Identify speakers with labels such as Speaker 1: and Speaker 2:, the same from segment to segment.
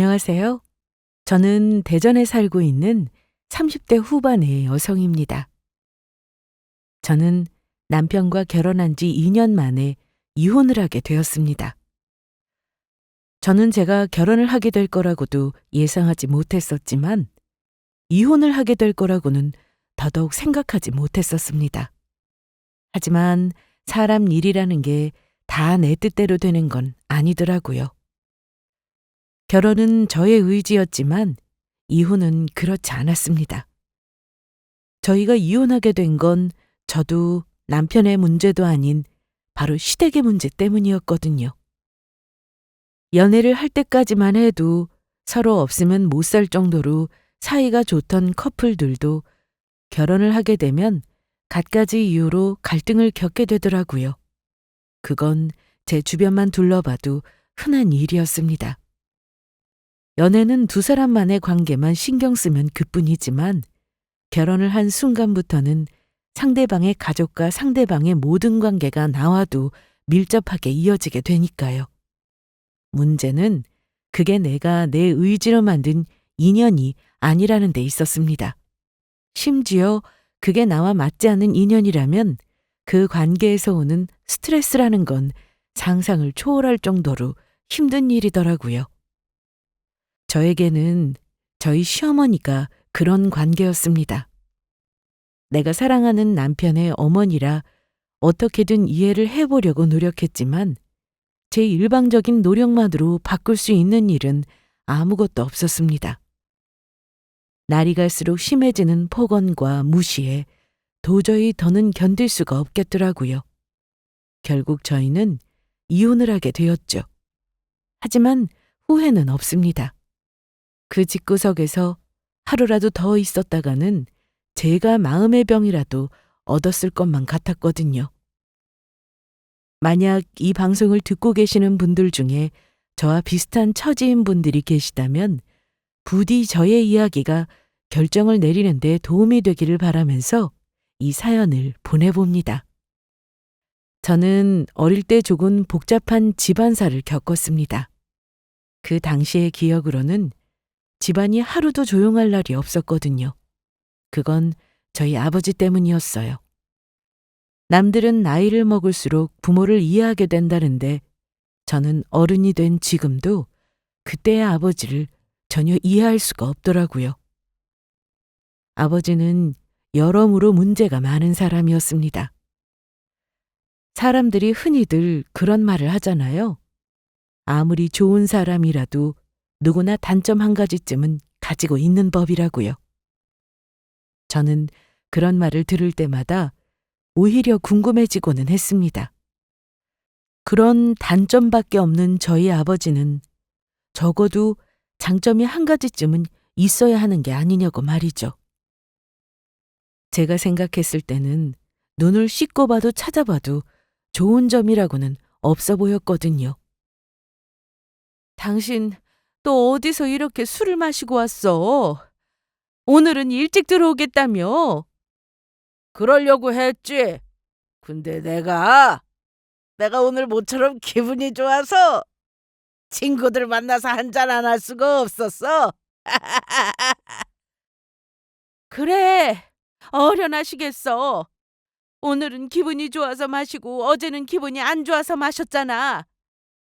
Speaker 1: 안녕하세요. 저는 대전에 살고 있는 30대 후반의 여성입니다. 저는 남편과 결혼한 지 2년 만에 이혼을 하게 되었습니다. 저는 제가 결혼을 하게 될 거라고도 예상하지 못했었지만 이혼을 하게 될 거라고는 더더욱 생각하지 못했었습니다. 하지만 사람 일이라는 게 다 내 뜻대로 되는 건 아니더라고요. 결혼은 저의 의지였지만 이혼은 그렇지 않았습니다. 저희가 이혼하게 된 건 저도 남편의 문제도 아닌 바로 시댁의 문제 때문이었거든요. 연애를 할 때까지만 해도 서로 없으면 못 살 정도로 사이가 좋던 커플들도 결혼을 하게 되면 갖가지 이유로 갈등을 겪게 되더라고요. 그건 제 주변만 둘러봐도 흔한 일이었습니다. 연애는 두 사람만의 관계만 신경 쓰면 그뿐이지만 결혼을 한 순간부터는 상대방의 가족과 상대방의 모든 관계가 나와도 밀접하게 이어지게 되니까요. 문제는 그게 내가 내 의지로 만든 인연이 아니라는 데 있었습니다. 심지어 그게 나와 맞지 않는 인연이라면 그 관계에서 오는 스트레스라는 건 상상을 초월할 정도로 힘든 일이더라고요. 저에게는 저희 시어머니가 그런 관계였습니다. 내가 사랑하는 남편의 어머니라 어떻게든 이해를 해보려고 노력했지만 제 일방적인 노력만으로 바꿀 수 있는 일은 아무것도 없었습니다. 날이 갈수록 심해지는 폭언과 무시에 도저히 더는 견딜 수가 없겠더라고요. 결국 저희는 이혼을 하게 되었죠. 하지만 후회는 없습니다. 그 집구석에서 하루라도 더 있었다가는 제가 마음의 병이라도 얻었을 것만 같았거든요. 만약 이 방송을 듣고 계시는 분들 중에 저와 비슷한 처지인 분들이 계시다면 부디 저의 이야기가 결정을 내리는 데 도움이 되기를 바라면서 이 사연을 보내봅니다. 저는 어릴 때 조금 복잡한 집안사를 겪었습니다. 그 당시의 기억으로는 집안이 하루도 조용할 날이 없었거든요. 그건 저희 아버지 때문이었어요. 남들은 나이를 먹을수록 부모를 이해하게 된다는데 저는 어른이 된 지금도 그때의 아버지를 전혀 이해할 수가 없더라고요. 아버지는 여러모로 문제가 많은 사람이었습니다. 사람들이 흔히들 그런 말을 하잖아요. 아무리 좋은 사람이라도 누구나 단점 한 가지쯤은 가지고 있는 법이라고요. 저는 그런 말을 들을 때마다 오히려 궁금해지고는 했습니다. 그런 단점밖에 없는 저희 아버지는 적어도 장점이 한 가지쯤은 있어야 하는 게 아니냐고 말이죠. 제가 생각했을 때는 눈을 씻고 봐도 찾아봐도 좋은 점이라고는 없어 보였거든요. 당신 또 어디서 이렇게 술을 마시고 왔어? 오늘은 일찍 들어오겠다며?
Speaker 2: 그러려고 했지. 근데 내가 오늘 모처럼 기분이 좋아서 친구들 만나서 한잔 안 할 수가 없었어.
Speaker 1: 그래, 어련하시겠어. 오늘은 기분이 좋아서 마시고 어제는 기분이 안 좋아서 마셨잖아.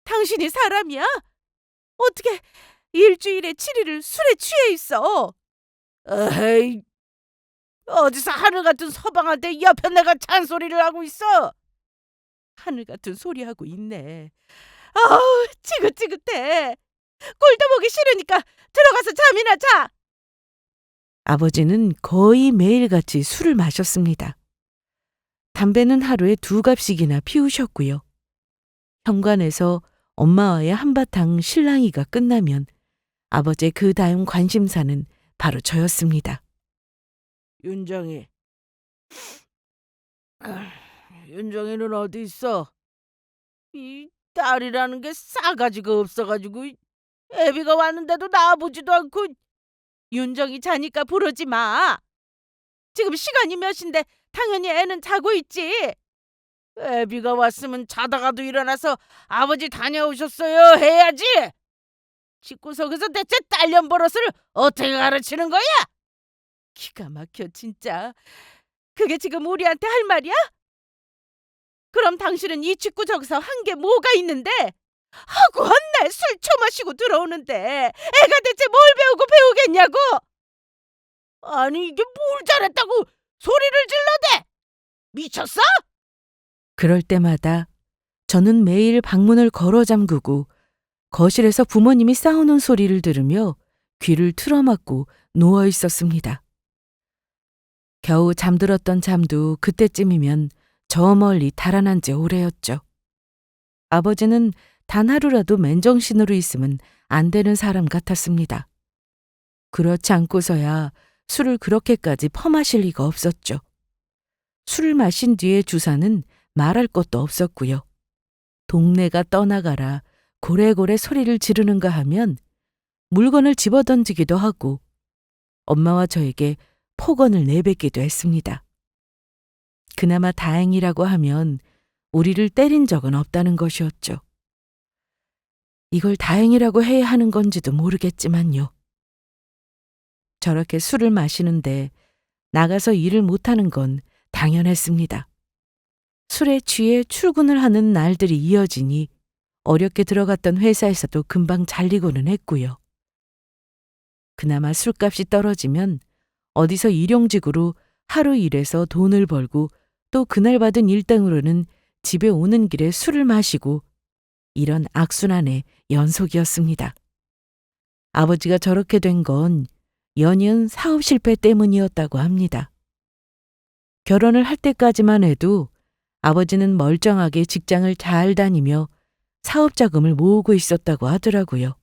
Speaker 1: 당신이 사람이야? 어떻게 일주일에 7일을 술에 취해 있어?
Speaker 2: 에이, 어디서 하늘 같은 서방한테 옆에 내가 잔소리를 하고 있어.
Speaker 1: 하늘 같은 소리 하고 있네. 아우, 지긋지긋해. 꼴도 보기 싫으니까 들어가서 잠이나 자. 아버지는 거의 매일같이 술을 마셨습니다. 담배는 하루에 2갑씩이나 피우셨고요. 현관에서 엄마와의 한바탕 실랑이가 끝나면 아버지의 그 다음 관심사는 바로 저였습니다.
Speaker 2: 윤정이, 윤정이는 어디 있어? 이 딸이라는 게 싸가지가 없어가지고 애비가 왔는데도 나와보지도 않고.
Speaker 1: 윤정이 자니까 부르지 마. 지금 시간이 몇인데 당연히 애는 자고 있지.
Speaker 2: 애비가 왔으면 자다가도 일어나서 아버지 다녀오셨어요 해야지. 집구석에서 대체 딸년 버릇을 어떻게 가르치는 거야?
Speaker 1: 기가 막혀 진짜. 그게 지금 우리한테 할 말이야? 그럼 당신은 이 직구 저기서 한 게 뭐가 있는데? 하고 한날 술 처마시고 들어오는데 애가 대체 뭘 배우고 배우겠냐고?
Speaker 2: 아니 이게 뭘 잘했다고 소리를 질러대? 미쳤어?
Speaker 1: 그럴 때마다 저는 매일 방문을 걸어 잠그고 거실에서 부모님이 싸우는 소리를 들으며 귀를 틀어막고 누워 있었습니다. 겨우 잠들었던 잠도 그때쯤이면 저 멀리 달아난 지 오래였죠. 아버지는 단 하루라도 맨정신으로 있으면 안 되는 사람 같았습니다. 그렇지 않고서야 술을 그렇게까지 퍼마실 리가 없었죠. 술을 마신 뒤의 주사는 말할 것도 없었고요. 동네가 떠나가라 고래고래 소리를 지르는가 하면 물건을 집어던지기도 하고 엄마와 저에게 폭언을 내뱉기도 했습니다. 그나마 다행이라고 하면 우리를 때린 적은 없다는 것이었죠. 이걸 다행이라고 해야 하는 건지도 모르겠지만요. 저렇게 술을 마시는데 나가서 일을 못하는 건 당연했습니다. 술에 취해 출근을 하는 날들이 이어지니 어렵게 들어갔던 회사에서도 금방 잘리고는 했고요. 그나마 술값이 떨어지면 어디서 일용직으로 하루 일해서 돈을 벌고 또 그날 받은 일당으로는 집에 오는 길에 술을 마시고 이런 악순환의 연속이었습니다. 아버지가 저렇게 된 건 연이은 사업 실패 때문이었다고 합니다. 결혼을 할 때까지만 해도 아버지는 멀쩡하게 직장을 잘 다니며 사업 자금을 모으고 있었다고 하더라고요.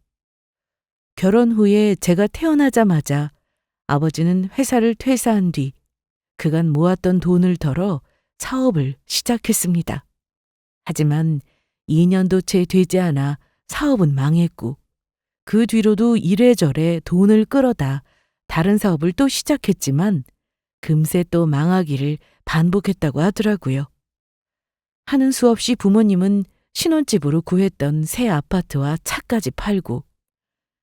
Speaker 1: 결혼 후에 제가 태어나자마자 아버지는 회사를 퇴사한 뒤 그간 모았던 돈을 덜어 사업을 시작했습니다. 하지만 2년도 채 되지 않아 사업은 망했고 그 뒤로도 이래저래 돈을 끌어다 다른 사업을 또 시작했지만 금세 또 망하기를 반복했다고 하더라고요. 하는 수 없이 부모님은 신혼집으로 구했던 새 아파트와 차까지 팔고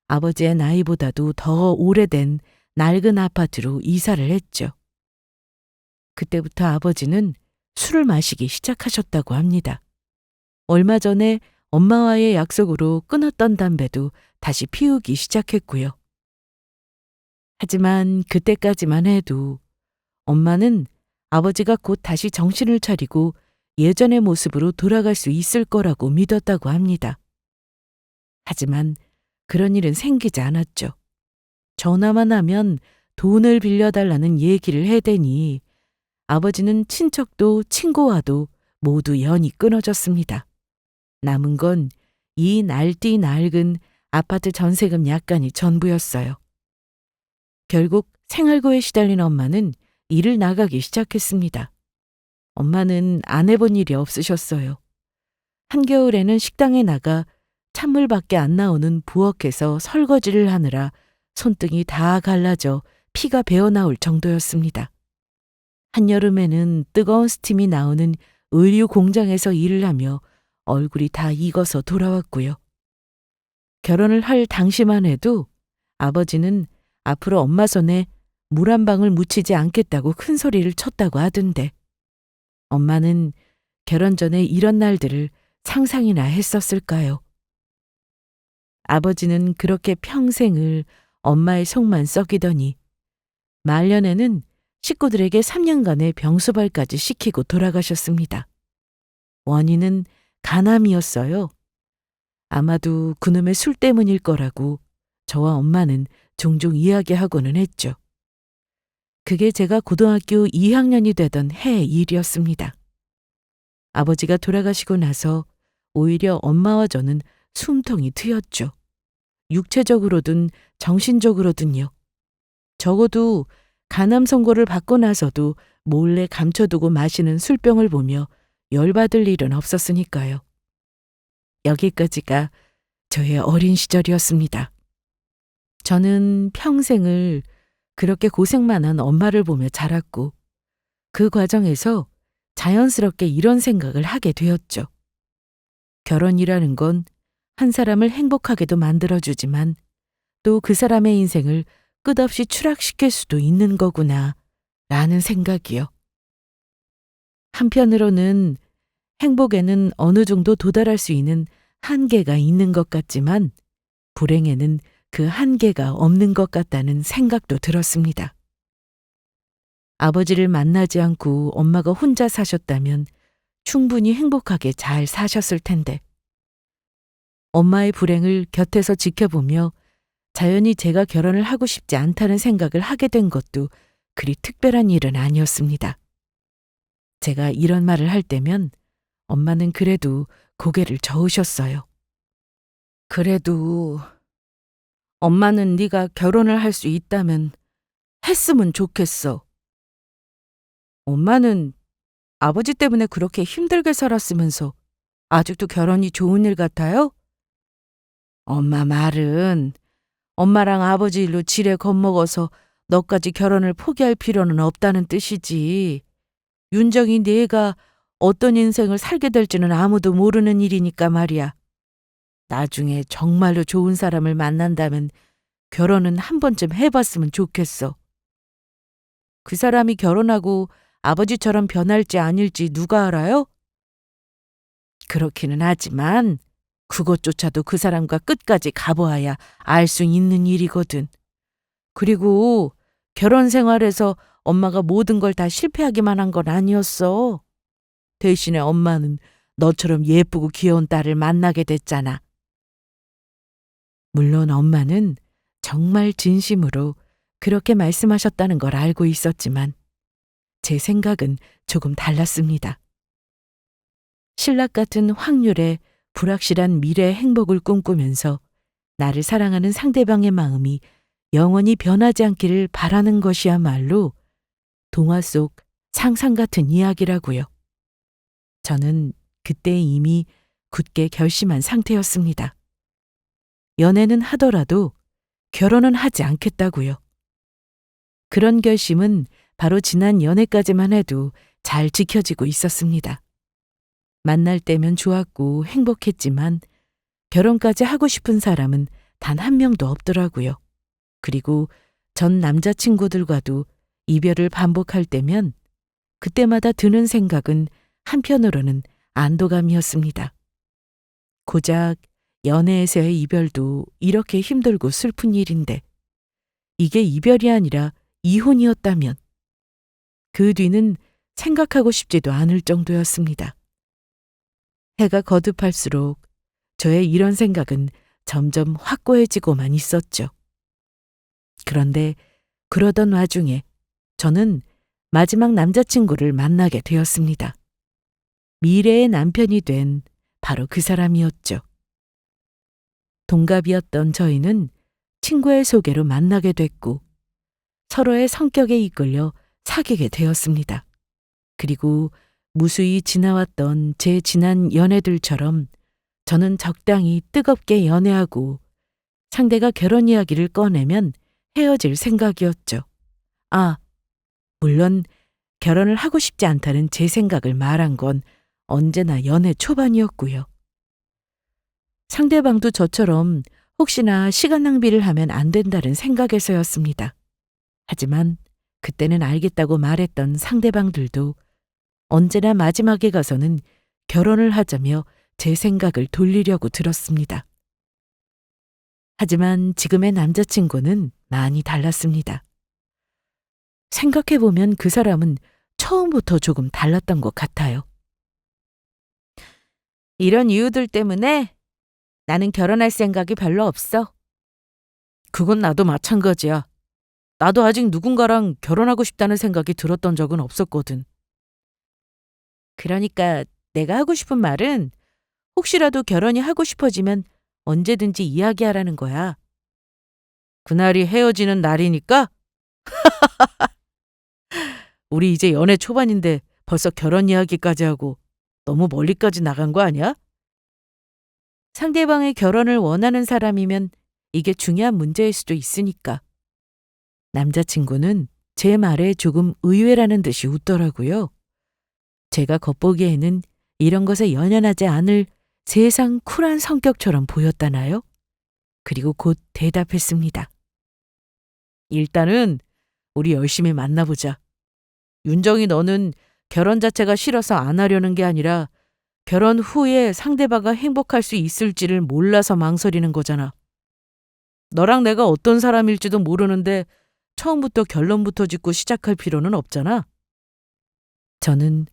Speaker 1: 아버지의 나이보다도 더 오래된 낡은 아파트로 이사를 했죠. 그때부터 아버지는 술을 마시기 시작하셨다고 합니다. 얼마 전에 엄마와의 약속으로 끊었던 담배도 다시 피우기 시작했고요. 하지만 그때까지만 해도 엄마는 아버지가 곧 다시 정신을 차리고 예전의 모습으로 돌아갈 수 있을 거라고 믿었다고 합니다. 하지만 그런 일은 생기지 않았죠. 전화만 하면 돈을 빌려달라는 얘기를 해대니 아버지는 친척도 친구와도 모두 연이 끊어졌습니다. 남은 건 이 날띠 낡은 아파트 전세금 약간이 전부였어요. 결국 생활고에 시달린 엄마는 일을 나가기 시작했습니다. 엄마는 안 해본 일이 없으셨어요. 한겨울에는 식당에 나가 찬물밖에 안 나오는 부엌에서 설거지를 하느라 손등이 다 갈라져 피가 배어나올 정도였습니다. 한여름에는 뜨거운 스팀이 나오는 의류 공장에서 일을 하며 얼굴이 다 익어서 돌아왔고요. 결혼을 할 당시만 해도 아버지는 앞으로 엄마 손에 물 한 방울 묻히지 않겠다고 큰 소리를 쳤다고 하던데 엄마는 결혼 전에 이런 날들을 상상이나 했었을까요? 아버지는 그렇게 평생을 엄마의 속만 썩이더니 말년에는 식구들에게 3년간의 병수발까지 시키고 돌아가셨습니다. 원인은 간암이었어요. 아마도 그놈의 술 때문일 거라고 저와 엄마는 종종 이야기하고는 했죠. 그게 제가 고등학교 2학년이 되던 해의 일이었습니다. 아버지가 돌아가시고 나서 오히려 엄마와 저는 숨통이 트였죠. 육체적으로든 정신적으로든요. 적어도 간암 선고를 받고 나서도 몰래 감춰두고 마시는 술병을 보며 열받을 일은 없었으니까요. 여기까지가 저의 어린 시절이었습니다. 저는 평생을 그렇게 고생만 한 엄마를 보며 자랐고 그 과정에서 자연스럽게 이런 생각을 하게 되었죠. 결혼이라는 건 한 사람을 행복하게도 만들어주지만 또 그 사람의 인생을 끝없이 추락시킬 수도 있는 거구나 라는 생각이요. 한편으로는 행복에는 어느 정도 도달할 수 있는 한계가 있는 것 같지만 불행에는 그 한계가 없는 것 같다는 생각도 들었습니다. 아버지를 만나지 않고 엄마가 혼자 사셨다면 충분히 행복하게 잘 사셨을 텐데 엄마의 불행을 곁에서 지켜보며 자연히 제가 결혼을 하고 싶지 않다는 생각을 하게 된 것도 그리 특별한 일은 아니었습니다. 제가 이런 말을 할 때면 엄마는 그래도 고개를 저으셨어요. 그래도 엄마는 네가 결혼을 할 수 있다면 했으면 좋겠어. 엄마는 아버지 때문에 그렇게 힘들게 살았으면서 아직도 결혼이 좋은 일 같아요? 엄마 말은 엄마랑 아버지 일로 지레 겁먹어서 너까지 결혼을 포기할 필요는 없다는 뜻이지. 윤정이 네가 어떤 인생을 살게 될지는 아무도 모르는 일이니까 말이야. 나중에 정말로 좋은 사람을 만난다면 결혼은 한 번쯤 해봤으면 좋겠어. 그 사람이 결혼하고 아버지처럼 변할지 아닐지 누가 알아요? 그렇기는 하지만 그것조차도 그 사람과 끝까지 가보아야 알 수 있는 일이거든. 그리고 결혼 생활에서 엄마가 모든 걸 다 실패하기만 한 건 아니었어. 대신에 엄마는 너처럼 예쁘고 귀여운 딸을 만나게 됐잖아. 물론 엄마는 정말 진심으로 그렇게 말씀하셨다는 걸 알고 있었지만 제 생각은 조금 달랐습니다. 신락 같은 확률의 불확실한 미래의 행복을 꿈꾸면서 나를 사랑하는 상대방의 마음이 영원히 변하지 않기를 바라는 것이야말로 동화 속 상상 같은 이야기라고요. 저는 그때 이미 굳게 결심한 상태였습니다. 연애는 하더라도 결혼은 하지 않겠다고요. 그런 결심은 바로 지난 연애까지만 해도 잘 지켜지고 있었습니다. 만날 때면 좋았고 행복했지만 결혼까지 하고 싶은 사람은 단 한 명도 없더라고요. 그리고 전 남자친구들과도 이별을 반복할 때면 그때마다 드는 생각은 한편으로는 안도감이었습니다. 고작 연애에서의 이별도 이렇게 힘들고 슬픈 일인데 이게 이별이 아니라 이혼이었다면 그 뒤는 생각하고 싶지도 않을 정도였습니다. 해가 거듭할수록 저의 이런 생각은 점점 확고해지고만 있었죠. 그런데 그러던 와중에 저는 마지막 남자친구를 만나게 되었습니다. 미래의 남편이 된 바로 그 사람이었죠. 동갑이었던 저희는 친구의 소개로 만나게 됐고 서로의 성격에 이끌려 사귀게 되었습니다. 그리고 무수히 지나왔던 제 지난 연애들처럼 저는 적당히 뜨겁게 연애하고 상대가 결혼 이야기를 꺼내면 헤어질 생각이었죠. 물론 결혼을 하고 싶지 않다는 제 생각을 말한 건 언제나 연애 초반이었고요. 상대방도 저처럼 혹시나 시간 낭비를 하면 안 된다는 생각에서였습니다. 하지만 그때는 알겠다고 말했던 상대방들도 언제나 마지막에 가서는 결혼을 하자며 제 생각을 돌리려고 들었습니다. 하지만 지금의 남자친구는 많이 달랐습니다. 생각해보면 그 사람은 처음부터 조금 달랐던 것 같아요. 이런 이유들 때문에 나는 결혼할 생각이 별로 없어. 그건 나도 마찬가지야. 나도 아직 누군가랑 결혼하고 싶다는 생각이 들었던 적은 없었거든. 그러니까 내가 하고 싶은 말은 혹시라도 결혼이 하고 싶어지면 언제든지 이야기하라는 거야. 그날이 헤어지는 날이니까? 우리 이제 연애 초반인데 벌써 결혼 이야기까지 하고 너무 멀리까지 나간 거 아니야? 상대방의 결혼을 원하는 사람이면 이게 중요한 문제일 수도 있으니까. 남자친구는 제 말에 조금 의외라는 듯이 웃더라고요. 제가 겉보기에는 이런 것에 연연하지 않을 세상 쿨한 성격처럼 보였다나요? 그리고 곧 대답했습니다. 일단은 우리 열심히 만나보자. 윤정이 너는 결혼 자체가 싫어서 안 하려는 게 아니라 결혼 후에 상대방과 행복할 수 있을지를 몰라서 망설이는 거잖아. 너랑 내가 어떤 사람일지도 모르는데 처음부터 결론부터 짓고 시작할 필요는 없잖아. 저는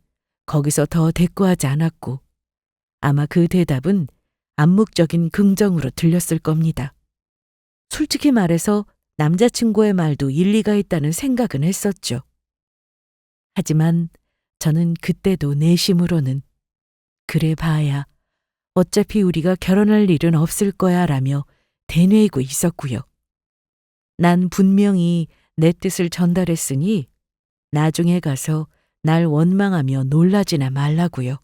Speaker 1: 거기서 더 대꾸하지 않았고 아마 그 대답은 암묵적인 긍정으로 들렸을 겁니다. 솔직히 말해서 남자친구의 말도 일리가 있다는 생각은 했었죠. 하지만 저는 그때도 내심으로는 그래 봐야 어차피 우리가 결혼할 일은 없을 거야 라며 되뇌이고 있었고요. 난 분명히 내 뜻을 전달했으니 나중에 가서 날 원망하며 놀라지나 말라고요.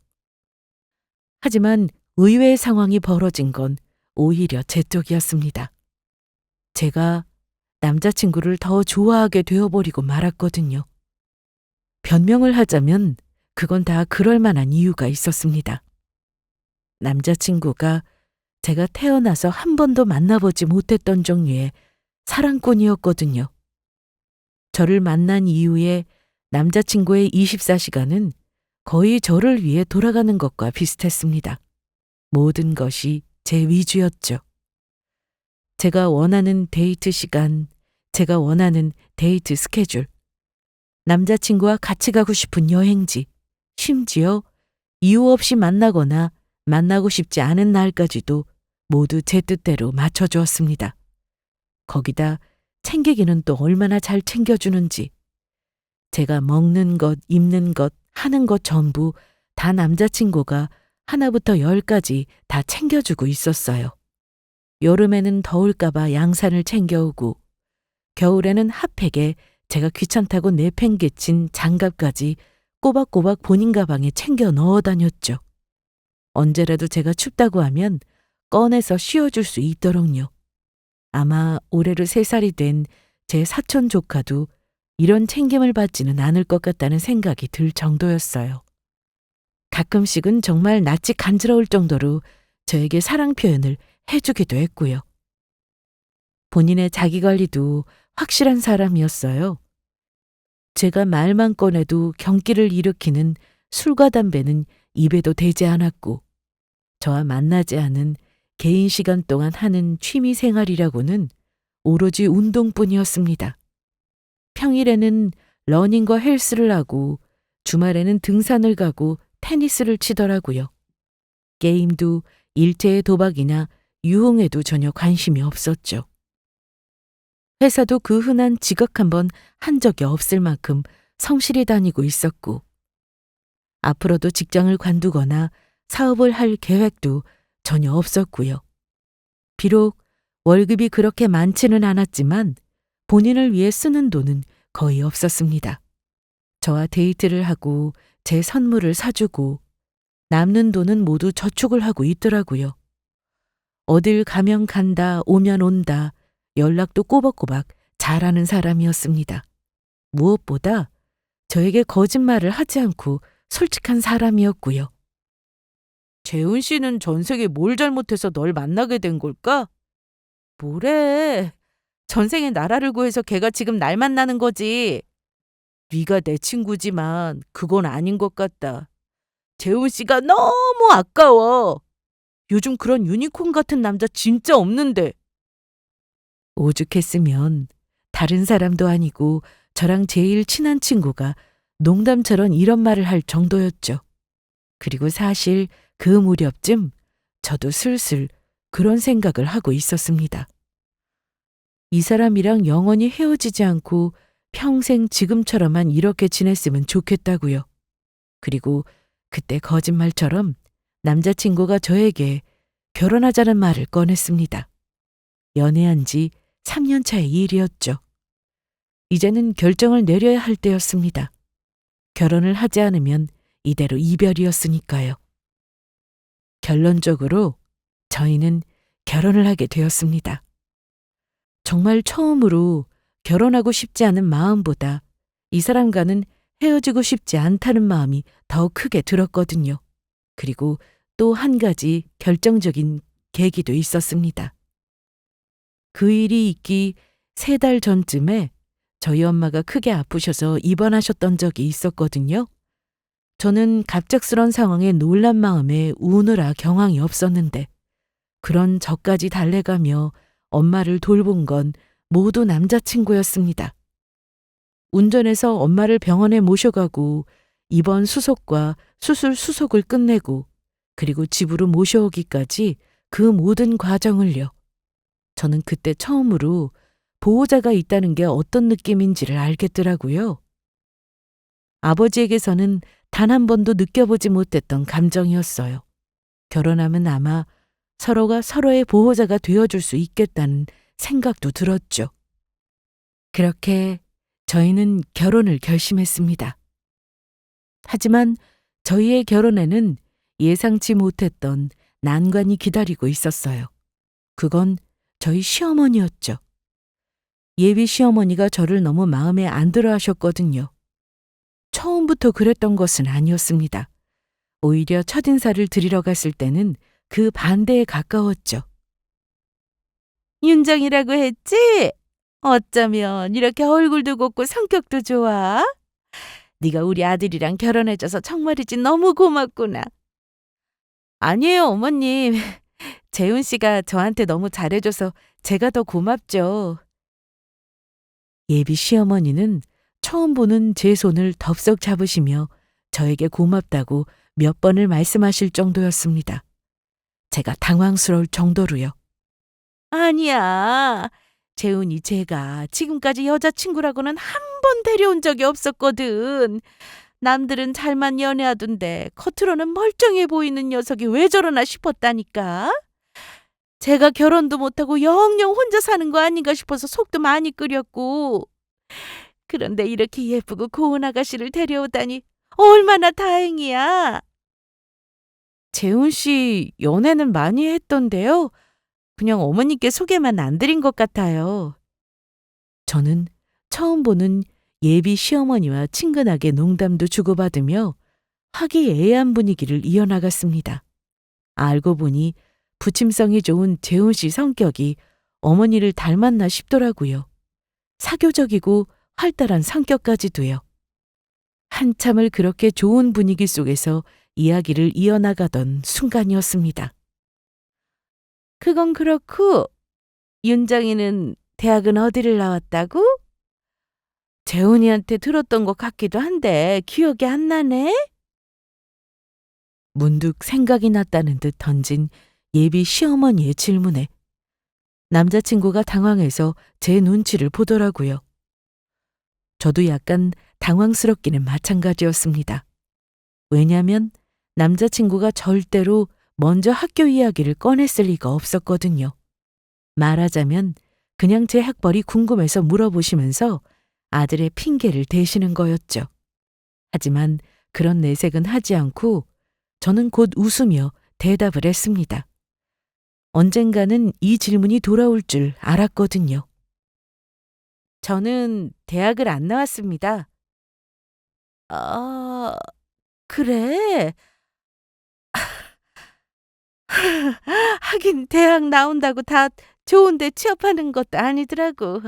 Speaker 1: 하지만 의외의 상황이 벌어진 건 오히려 제 쪽이었습니다. 제가 남자친구를 더 좋아하게 되어버리고 말았거든요. 변명을 하자면 그건 다 그럴 만한 이유가 있었습니다. 남자친구가 제가 태어나서 한 번도 만나보지 못했던 종류의 사랑꾼이었거든요. 저를 만난 이후에 남자친구의 24시간은 거의 저를 위해 돌아가는 것과 비슷했습니다. 모든 것이 제 위주였죠. 제가 원하는 데이트 시간, 제가 원하는 데이트 스케줄, 남자친구와 같이 가고 싶은 여행지, 심지어 이유 없이 만나거나 만나고 싶지 않은 날까지도 모두 제 뜻대로 맞춰주었습니다. 거기다 챙기기는 또 얼마나 잘 챙겨주는지. 제가 먹는 것, 입는 것, 하는 것 전부 다 남자친구가 하나부터 10까지 다 챙겨주고 있었어요. 여름에는 더울까봐 양산을 챙겨오고 겨울에는 핫팩에 제가 귀찮다고 내팽개친 장갑까지 꼬박꼬박 본인 가방에 챙겨 넣어 다녔죠. 언제라도 제가 춥다고 하면 꺼내서 씌워줄 수 있도록요. 아마 올해로 3살이 된 제 사촌 조카도 이런 챙김을 받지는 않을 것 같다는 생각이 들 정도였어요. 가끔씩은 정말 낯이 간지러울 정도로 저에게 사랑 표현을 해주기도 했고요. 본인의 자기관리도 확실한 사람이었어요. 제가 말만 꺼내도 경기를 일으키는 술과 담배는 입에도 대지 않았고 저와 만나지 않은 개인 시간 동안 하는 취미 생활이라고는 오로지 운동뿐이었습니다. 평일에는 러닝과 헬스를 하고 주말에는 등산을 가고 테니스를 치더라고요. 게임도 일제의 도박이나 유흥에도 전혀 관심이 없었죠. 회사도 그 흔한 지각 한번 한 적이 없을 만큼 성실히 다니고 있었고 앞으로도 직장을 관두거나 사업을 할 계획도 전혀 없었고요. 비록 월급이 그렇게 많지는 않았지만 본인을 위해 쓰는 돈은 거의 없었습니다. 저와 데이트를 하고 제 선물을 사주고 남는 돈은 모두 저축을 하고 있더라고요. 어딜 가면 간다, 오면 온다, 연락도 꼬박꼬박 잘하는 사람이었습니다. 무엇보다 저에게 거짓말을 하지 않고 솔직한 사람이었고요. 재훈 씨는 전생에 뭘 잘못해서 널 만나게 된 걸까? 뭐래? 전생에 나라를 구해서 걔가 지금 날 만나는 거지. 네가 내 친구지만 그건 아닌 것 같다. 재훈 씨가 너무 아까워. 요즘 그런 유니콘 같은 남자 진짜 없는데. 오죽했으면 다른 사람도 아니고 저랑 제일 친한 친구가 농담처럼 이런 말을 할 정도였죠. 그리고 사실 그 무렵쯤 저도 슬슬 그런 생각을 하고 있었습니다. 이 사람이랑 영원히 헤어지지 않고 평생 지금처럼만 이렇게 지냈으면 좋겠다고요. 그리고 그때 거짓말처럼 남자친구가 저에게 결혼하자는 말을 꺼냈습니다. 연애한 지 3년 차의 일이었죠. 이제는 결정을 내려야 할 때였습니다. 결혼을 하지 않으면 이대로 이별이었으니까요. 결론적으로 저희는 결혼을 하게 되었습니다. 정말 처음으로 결혼하고 싶지 않은 마음보다 이 사람과는 헤어지고 싶지 않다는 마음이 더 크게 들었거든요. 그리고 또 한 가지 결정적인 계기도 있었습니다. 그 일이 있기 3달 전쯤에 저희 엄마가 크게 아프셔서 입원하셨던 적이 있었거든요. 저는 갑작스런 상황에 놀란 마음에 우느라 경황이 없었는데 그런 저까지 달래가며 엄마를 돌본 건 모두 남자친구였습니다. 운전해서 엄마를 병원에 모셔가고 입원 수속과 수술 수속을 끝내고 그리고 집으로 모셔오기까지 그 모든 과정을요. 저는 그때 처음으로 보호자가 있다는 게 어떤 느낌인지를 알겠더라고요. 아버지에게서는 단 한 번도 느껴보지 못했던 감정이었어요. 결혼하면 아마 서로가 서로의 보호자가 되어줄 수 있겠다는 생각도 들었죠. 그렇게 저희는 결혼을 결심했습니다. 하지만 저희의 결혼에는 예상치 못했던 난관이 기다리고 있었어요. 그건 저희 시어머니였죠. 예비 시어머니가 저를 너무 마음에 안 들어 하셨거든요. 처음부터 그랬던 것은 아니었습니다. 오히려 첫인사를 드리러 갔을 때는 그 반대에 가까웠죠. 윤정이라고 했지? 어쩌면 이렇게 얼굴도 곱고 성격도 좋아? 네가 우리 아들이랑 결혼해줘서 정말이지 너무 고맙구나. 아니에요, 어머님. 재훈 씨가 저한테 너무 잘해줘서 제가 더 고맙죠. 예비 시어머니는 처음 보는 제 손을 덥석 잡으시며 저에게 고맙다고 몇 번을 말씀하실 정도였습니다. 제가 당황스러울 정도로요. 아니야. 재훈이 제가 지금까지 여자친구라고는 한 번 데려온 적이 없었거든. 남들은 잘만 연애하던데 겉으로는 멀쩡해 보이는 녀석이 왜 저러나 싶었다니까. 제가 결혼도 못하고 영영 혼자 사는 거 아닌가 싶어서 속도 많이 끓였고. 그런데 이렇게 예쁘고 고운 아가씨를 데려오다니 얼마나 다행이야. 재훈 씨 연애는 많이 했던데요. 그냥 어머니께 소개만 안 드린 것 같아요. 저는 처음 보는 예비 시어머니와 친근하게 농담도 주고받으며 화기애애한 분위기를 이어나갔습니다. 알고 보니 부침성이 좋은 재훈 씨 성격이 어머니를 닮았나 싶더라고요. 사교적이고 활달한 성격까지도요. 한참을 그렇게 좋은 분위기 속에서 이야기를 이어나가던 순간이었습니다. 그건 그렇고 윤정이는 대학은 어디를 나왔다고? 재훈이한테 들었던 것 같기도 한데 기억이 안 나네? 문득 생각이 났다는 듯 던진 예비 시어머니의 질문에 남자친구가 당황해서 제 눈치를 보더라고요. 저도 약간 당황스럽기는 마찬가지였습니다. 왜냐하면 남자친구가 절대로 먼저 학교 이야기를 꺼냈을 리가 없었거든요. 말하자면 그냥 제 학벌이 궁금해서 물어보시면서 아들의 핑계를 대시는 거였죠. 하지만 그런 내색은 하지 않고 저는 곧 웃으며 대답을 했습니다. 언젠가는 이 질문이 돌아올 줄 알았거든요. 저는 대학을 안 나왔습니다. 아, 그래? 하긴 대학 나온다고 다 좋은데 취업하는 것도 아니더라고.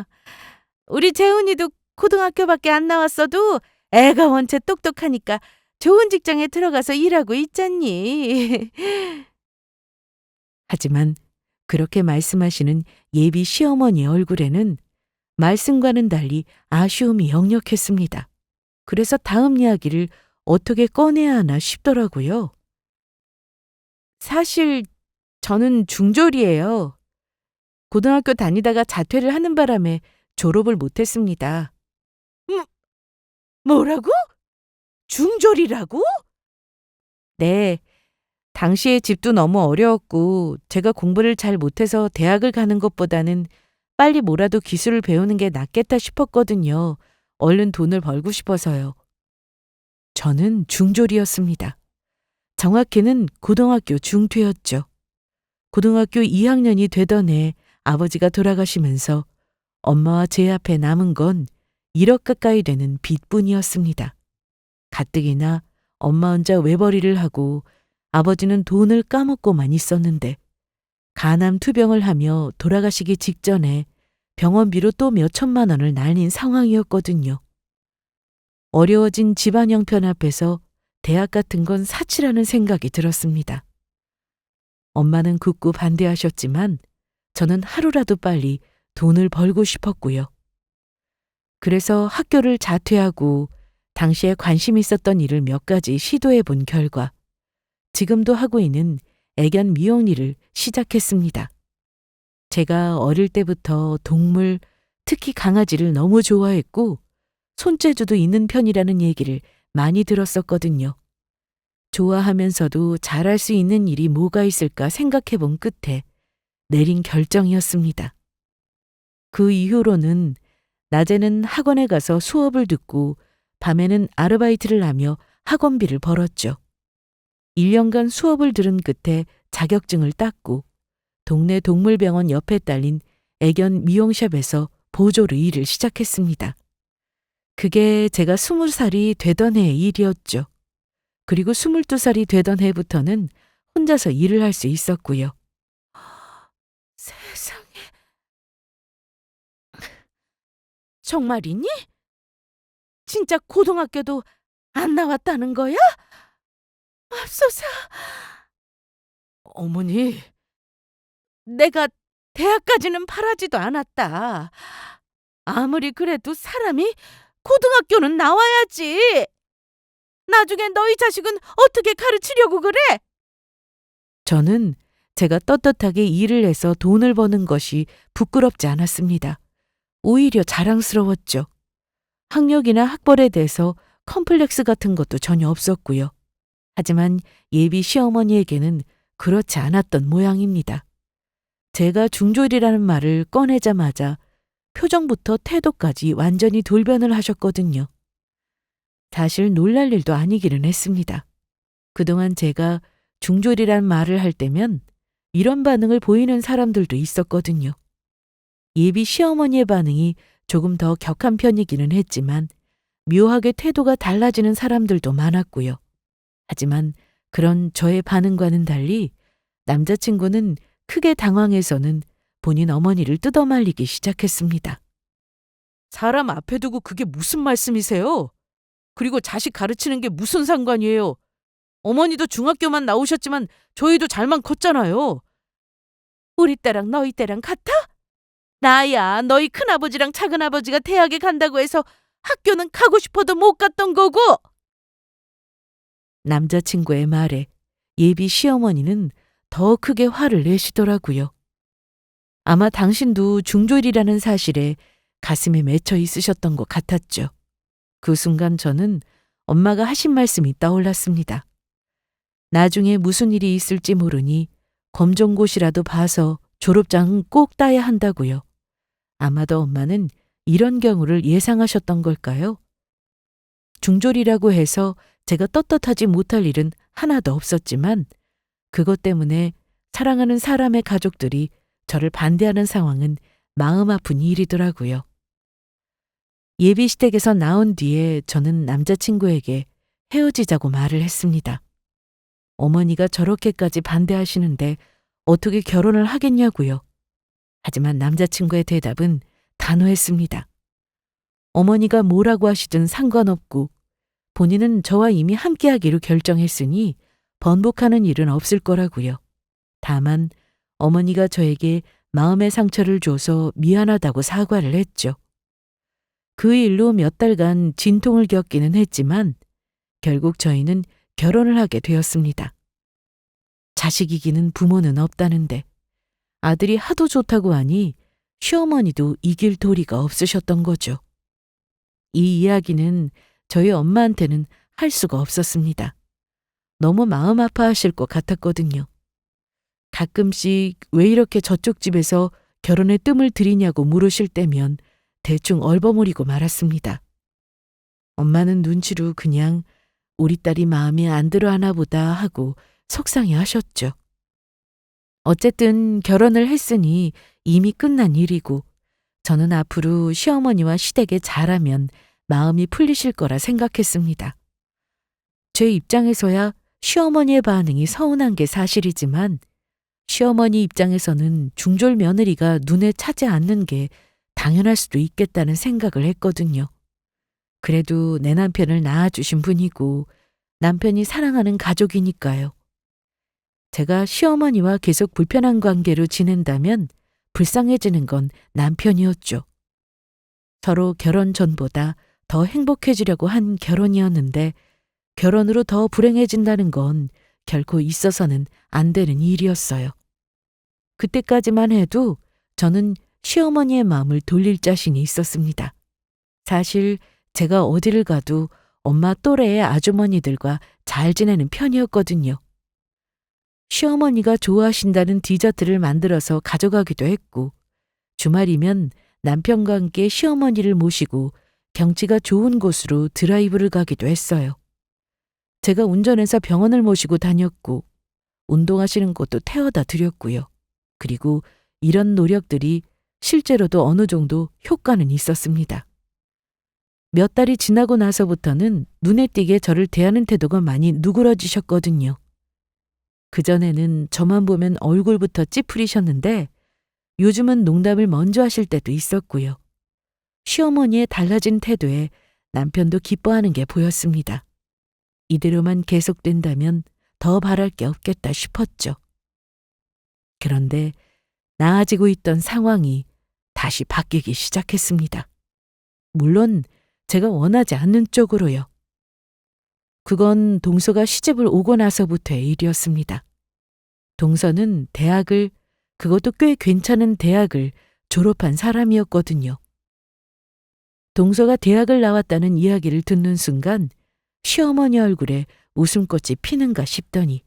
Speaker 1: 우리 재훈이도 고등학교밖에 안 나왔어도 애가 원체 똑똑하니까 좋은 직장에 들어가서 일하고 있잖니. 하지만 그렇게 말씀하시는 예비 시어머니 얼굴에는 말씀과는 달리 아쉬움이 역력했습니다. 그래서 다음 이야기를 어떻게 꺼내야 하나 싶더라고요. 사실 저는 중졸이에요. 고등학교 다니다가 자퇴를 하는 바람에 졸업을 못했습니다. 뭐라고? 중졸이라고? 네. 당시에 집도 너무 어려웠고 제가 공부를 잘 못해서 대학을 가는 것보다는 빨리 뭐라도 기술을 배우는 게 낫겠다 싶었거든요. 얼른 돈을 벌고 싶어서요. 저는 중졸이었습니다. 정확히는 고등학교 중퇴였죠. 고등학교 2학년이 되던 해 아버지가 돌아가시면서 엄마와 제 앞에 남은 건 1억 가까이 되는 빚뿐이었습니다. 가뜩이나 엄마 혼자 외벌이를 하고 아버지는 돈을 까먹고만 있었는데 간암 투병을 하며 돌아가시기 직전에 병원비로 또 몇 천만 원을 날린 상황이었거든요. 어려워진 집안 형편 앞에서 대학 같은 건 사치라는 생각이 들었습니다. 엄마는 굳고 반대하셨지만 저는 하루라도 빨리 돈을 벌고 싶었고요. 그래서 학교를 자퇴하고 당시에 관심 있었던 일을 몇 가지 시도해 본 결과 지금도 하고 있는 애견 미용 일을 시작했습니다. 제가 어릴 때부터 동물, 특히 강아지를 너무 좋아했고 손재주도 있는 편이라는 얘기를 많이 들었었거든요. 좋아하면서도 잘할 수 있는 일이 뭐가 있을까 생각해 본 끝에 내린 결정이었습니다. 그 이후로는 낮에는 학원에 가서 수업을 듣고 밤에는 아르바이트를 하며 학원비를 벌었죠. 1년간 수업을 들은 끝에 자격증을 땄고 동네 동물병원 옆에 딸린 애견 미용샵에서 보조로 일을 시작했습니다. 그게 제가 20살이 되던 해의 일이었죠. 그리고 22살이 되던 해부터는 혼자서 일을 할 수 있었고요. 세상에. 정말이니? 진짜 고등학교도 안 나왔다는 거야? 맙소사. 어머니, 내가 대학까지는 바라지도 않았다. 아무리 그래도 사람이 고등학교는 나와야지. 나중에 너희 자식은 어떻게 가르치려고 그래? 저는 제가 떳떳하게 일을 해서 돈을 버는 것이 부끄럽지 않았습니다. 오히려 자랑스러웠죠. 학력이나 학벌에 대해서 컴플렉스 같은 것도 전혀 없었고요. 하지만 예비 시어머니에게는 그렇지 않았던 모양입니다. 제가 중졸이라는 말을 꺼내자마자 표정부터 태도까지 완전히 돌변을 하셨거든요. 사실 놀랄 일도 아니기는 했습니다. 그동안 제가 중졸이란 말을 할 때면 이런 반응을 보이는 사람들도 있었거든요. 예비 시어머니의 반응이 조금 더 격한 편이기는 했지만 묘하게 태도가 달라지는 사람들도 많았고요. 하지만 그런 저의 반응과는 달리 남자친구는 크게 당황해서는 본인 어머니를 뜯어말리기 시작했습니다. 사람 앞에 두고 그게 무슨 말씀이세요? 그리고 자식 가르치는 게 무슨 상관이에요? 어머니도 중학교만 나오셨지만 저희도 잘만 컸잖아요. 우리 때랑 너희 때랑 같아? 나야 너희 큰아버지랑 작은아버지가 대학에 간다고 해서 학교는 가고 싶어도 못 갔던 거고. 남자친구의 말에 예비 시어머니는 더 크게 화를 내시더라고요. 아마 당신도 중졸이라는 사실에 가슴에 맺혀 있으셨던 것 같았죠. 그 순간 저는 엄마가 하신 말씀이 떠올랐습니다. 나중에 무슨 일이 있을지 모르니 검정고시라도 봐서 졸업장은 꼭 따야 한다고요. 아마도 엄마는 이런 경우를 예상하셨던 걸까요? 중졸이라고 해서 제가 떳떳하지 못할 일은 하나도 없었지만 그것 때문에 사랑하는 사람의 가족들이 저를 반대하는 상황은 마음 아픈 일이더라고요. 예비시댁에서 나온 뒤에 저는 남자친구에게 헤어지자고 말을 했습니다. 어머니가 저렇게까지 반대하시는데 어떻게 결혼을 하겠냐고요. 하지만 남자친구의 대답은 단호했습니다. 어머니가 뭐라고 하시든 상관없고 본인은 저와 이미 함께하기로 결정했으니 번복하는 일은 없을 거라고요. 다만 어머니가 저에게 마음의 상처를 줘서 미안하다고 사과를 했죠. 그 일로 몇 달간 진통을 겪기는 했지만 결국 저희는 결혼을 하게 되었습니다. 자식이기는 부모는 없다는데 아들이 하도 좋다고 하니 시어머니도 이길 도리가 없으셨던 거죠. 이 이야기는 저희 엄마한테는 할 수가 없었습니다. 너무 마음 아파하실 것 같았거든요. 가끔씩 왜 이렇게 저쪽 집에서 결혼에 뜸을 들이냐고 물으실 때면 대충 얼버무리고 말았습니다. 엄마는 눈치로 그냥 우리 딸이 마음에 안 들어 하나 보다 하고 속상해 하셨죠. 어쨌든 결혼을 했으니 이미 끝난 일이고 저는 앞으로 시어머니와 시댁에 잘하면 마음이 풀리실 거라 생각했습니다. 제 입장에서야 시어머니의 반응이 서운한 게 사실이지만 시어머니 입장에서는 중졸 며느리가 눈에 차지 않는 게 당연할 수도 있겠다는 생각을 했거든요. 그래도 내 남편을 낳아주신 분이고 남편이 사랑하는 가족이니까요. 제가 시어머니와 계속 불편한 관계로 지낸다면 불쌍해지는 건 남편이었죠. 서로 결혼 전보다 더 행복해지려고 한 결혼이었는데 결혼으로 더 불행해진다는 건 결코 있어서는 안 되는 일이었어요. 그때까지만 해도 저는 시어머니의 마음을 돌릴 자신이 있었습니다. 사실 제가 어디를 가도 엄마 또래의 아주머니들과 잘 지내는 편이었거든요. 시어머니가 좋아하신다는 디저트를 만들어서 가져가기도 했고 주말이면 남편과 함께 시어머니를 모시고 경치가 좋은 곳으로 드라이브를 가기도 했어요. 제가 운전해서 병원을 모시고 다녔고 운동하시는 곳도 태워다 드렸고요. 그리고 이런 노력들이 실제로도 어느 정도 효과는 있었습니다. 몇 달이 지나고 나서부터는 눈에 띄게 저를 대하는 태도가 많이 누그러지셨거든요. 그전에는 저만 보면 얼굴부터 찌푸리셨는데 요즘은 농담을 먼저 하실 때도 있었고요. 시어머니의 달라진 태도에 남편도 기뻐하는 게 보였습니다. 이대로만 계속된다면 더 바랄 게 없겠다 싶었죠. 그런데 나아지고 있던 상황이 다시 바뀌기 시작했습니다. 물론 제가 원하지 않는 쪽으로요. 그건 동서가 시집을 오고 나서부터의 일이었습니다. 동서는 대학을, 그것도 꽤 괜찮은 대학을 졸업한 사람이었거든요. 동서가 대학을 나왔다는 이야기를 듣는 순간 시어머니 얼굴에 웃음꽃이 피는가 싶더니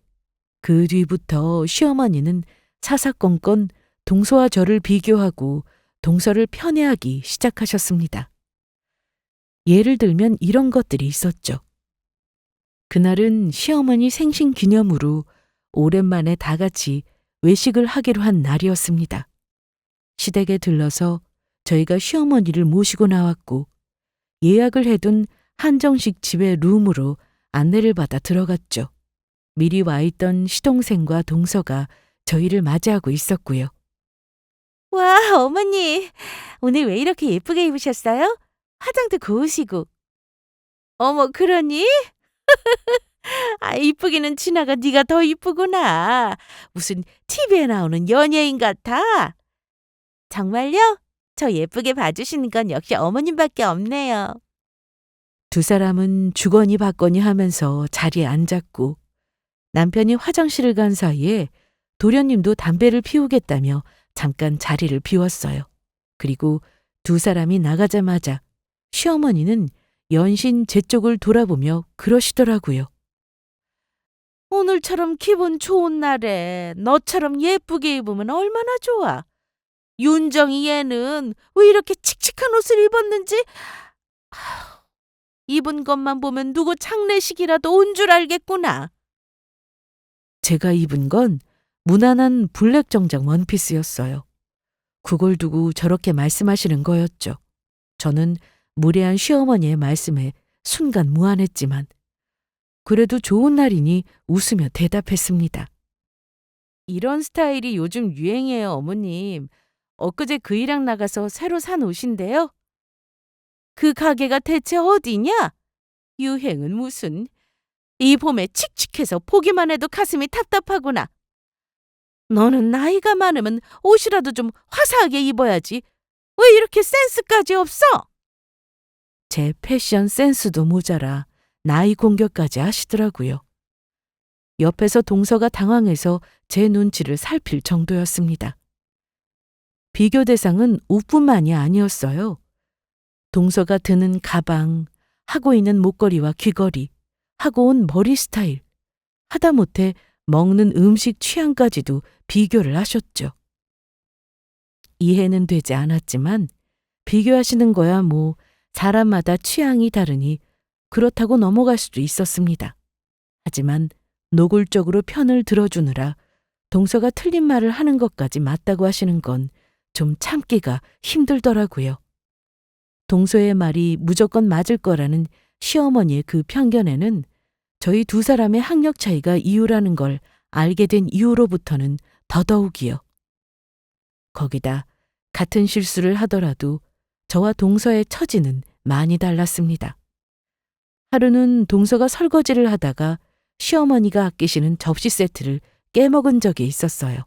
Speaker 1: 그 뒤부터 시어머니는 사사건건 동서와 저를 비교하고 동서를 편애하기 시작하셨습니다. 예를 들면 이런 것들이 있었죠. 그날은 시어머니 생신 기념으로 오랜만에 다 같이 외식을 하기로 한 날이었습니다. 시댁에 들러서 저희가 시어머니를 모시고 나왔고 예약을 해둔 한정식 집의 룸으로 안내를 받아 들어갔죠. 미리 와 있던 시동생과 동서가 저희를 맞이하고 있었고요.
Speaker 3: 와, 어머니, 오늘 왜 이렇게 예쁘게 입으셨어요? 화장도 고우시고. 어머, 그러니? 아, 이쁘기는 지나가 네가 더 이쁘구나. 무슨 TV에 나오는 연예인 같아. 정말요? 저 예쁘게 봐주시는 건 역시 어머님밖에 없네요.
Speaker 1: 두 사람은 주거니 받거니 하면서 자리에 앉았고 남편이 화장실을 간 사이에 도련님도 담배를 피우겠다며 잠깐 자리를 비웠어요. 그리고 두 사람이 나가자마자 시어머니는 연신 제 쪽을 돌아보며 그러시더라고요.
Speaker 2: 오늘처럼 기분 좋은 날에 너처럼 예쁘게 입으면 얼마나 좋아. 윤정이 얘는 왜 이렇게 칙칙한 옷을 입었는지 입은 것만 보면 누구 장례식이라도 온 줄 알겠구나.
Speaker 1: 제가 입은 건 무난한 블랙 정장 원피스였어요. 그걸 두고 저렇게 말씀하시는 거였죠. 저는 무례한 시어머니의 말씀에 순간 무안했지만 그래도 좋은 날이니 웃으며 대답했습니다.
Speaker 2: 이런 스타일이 요즘 유행이에요, 어머님. 엊그제 그이랑 나가서 새로 산 옷인데요. 그 가게가 대체 어디냐? 유행은 무슨. 이 봄에 칙칙해서 보기만 해도 가슴이 답답하구나. 너는 나이가 많으면 옷이라도 좀 화사하게 입어야지. 왜 이렇게 센스까지 없어?
Speaker 1: 제 패션 센스도 모자라 나이 공격까지 하시더라고요. 옆에서 동서가 당황해서 제 눈치를 살필 정도였습니다. 비교 대상은 옷뿐만이 아니었어요. 동서가 드는 가방, 하고 있는 목걸이와 귀걸이, 하고 온 머리 스타일, 하다못해 먹는 음식 취향까지도 비교를 하셨죠. 이해는 되지 않았지만 비교하시는 거야 뭐 사람마다 취향이 다르니 그렇다고 넘어갈 수도 있었습니다. 하지만 노골적으로 편을 들어주느라 동서가 틀린 말을 하는 것까지 맞다고 하시는 건 좀 참기가 힘들더라고요. 동서의 말이 무조건 맞을 거라는 시어머니의 그 편견에는 저희 두 사람의 학력 차이가 이유라는 걸 알게 된 이후로부터는 더더욱이요. 거기다 같은 실수를 하더라도 저와 동서의 처지는 많이 달랐습니다. 하루는 동서가 설거지를 하다가 시어머니가 아끼시는 접시 세트를 깨먹은 적이 있었어요.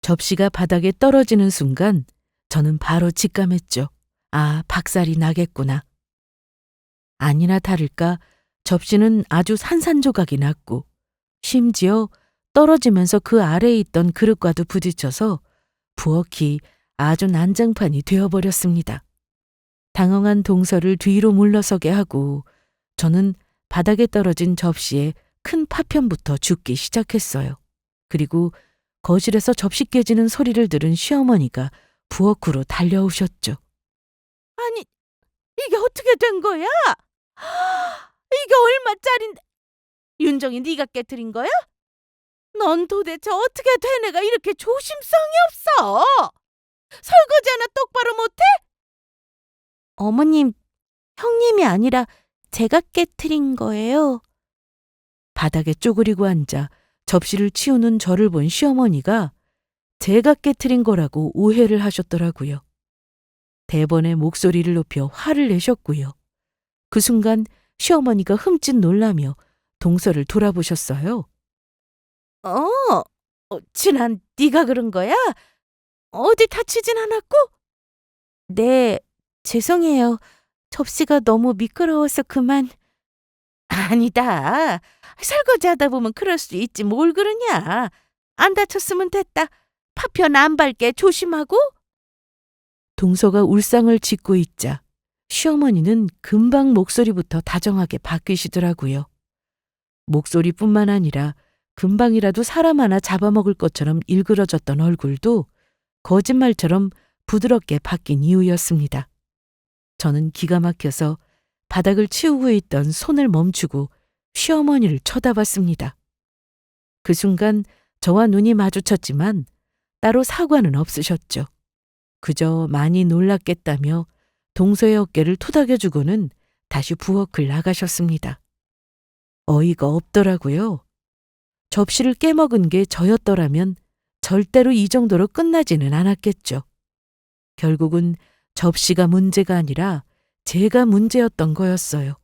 Speaker 1: 접시가 바닥에 떨어지는 순간 저는 바로 직감했죠. 아, 박살이 나겠구나. 아니나 다를까 접시는 아주 산산조각이 났고 심지어 떨어지면서 그 아래에 있던 그릇과도 부딪혀서 부엌이 아주 난장판이 되어버렸습니다. 당황한 동서를 뒤로 물러서게 하고 저는 바닥에 떨어진 접시에 큰 파편부터 줍기 시작했어요. 그리고 거실에서 접시 깨지는 소리를 들은 시어머니가 부엌으로 달려오셨죠.
Speaker 2: 아니, 이게 어떻게 된 거야? 이게 얼마짜린데? 윤정이 네가 깨트린 거야? 넌 도대체 어떻게 된 애가 이렇게 조심성이 없어? 설거지 하나 똑바로 못해?
Speaker 3: 어머님, 형님이 아니라 제가 깨트린 거예요.
Speaker 1: 바닥에 쪼그리고 앉아 접시를 치우는 저를 본 시어머니가 제가 깨트린 거라고 오해를 하셨더라고요. 대번에 목소리를 높여 화를 내셨고요. 그 순간 시어머니가 흠칫 놀라며 동서를 돌아보셨어요.
Speaker 2: 지난 네가 그런 거야? 어디 다치진 않았고?
Speaker 3: 네, 죄송해요. 접시가 너무 미끄러워서 그만.
Speaker 2: 아니다. 설거지 하다 보면 그럴 수 있지 뭘 그러냐. 안 다쳤으면 됐다. 파편 안 밟게 조심하고.
Speaker 1: 동서가 울상을 짓고 있자 시어머니는 금방 목소리부터 다정하게 바뀌시더라고요. 목소리뿐만 아니라 금방이라도 사람 하나 잡아먹을 것처럼 일그러졌던 얼굴도 거짓말처럼 부드럽게 바뀐 이유였습니다. 저는 기가 막혀서 바닥을 치우고 있던 손을 멈추고 시어머니를 쳐다봤습니다. 그 순간 저와 눈이 마주쳤지만 따로 사과는 없으셨죠. 그저 많이 놀랐겠다며 동서의 어깨를 토닥여주고는 다시 부엌을 나가셨습니다. 어이가 없더라고요. 접시를 깨먹은 게 저였더라면 절대로 이 정도로 끝나지는 않았겠죠. 결국은 접시가 문제가 아니라 제가 문제였던 거였어요.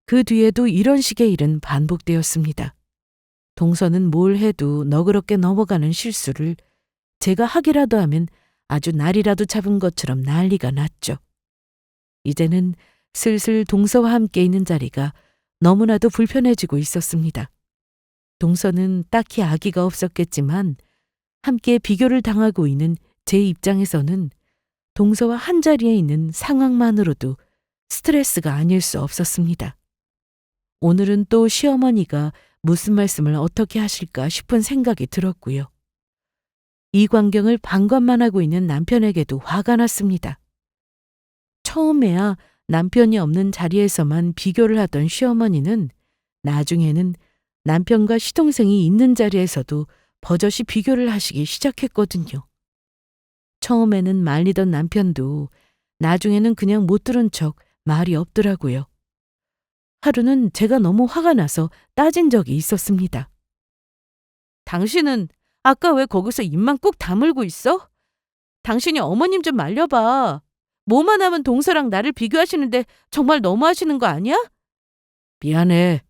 Speaker 1: 그 뒤에도 이런 식의 일은 반복되었습니다. 동서는 뭘 해도 너그럽게 넘어가는 실수를 제가 하기라도 하면 아주 날이라도 잡은 것처럼 난리가 났죠. 이제는 슬슬 동서와 함께 있는 자리가 너무나도 불편해지고 있었습니다. 동서는 딱히 아기가 없었겠지만 함께 비교를 당하고 있는 제 입장에서는 동서와 한자리에 있는 상황만으로도 스트레스가 아닐 수 없었습니다. 오늘은 또 시어머니가 무슨 말씀을 어떻게 하실까 싶은 생각이 들었고요. 이 광경을 방관만 하고 있는 남편에게도 화가 났습니다. 처음에야 남편이 없는 자리에서만 비교를 하던 시어머니는 나중에는 남편과 시동생이 있는 자리에서도 버젓이 비교를 하시기 시작했거든요. 처음에는 말리던 남편도 나중에는 그냥 못 들은 척 말이 없더라고요. 하루는 제가 너무 화가 나서 따진 적이 있었습니다.
Speaker 2: 당신은 아까 왜 거기서 입만 꾹 다물고 있어? 당신이 어머님 좀 말려봐. 뭐만 하면 동서랑 나를 비교하시는데 정말 너무하시는 거 아니야?
Speaker 1: 미안해.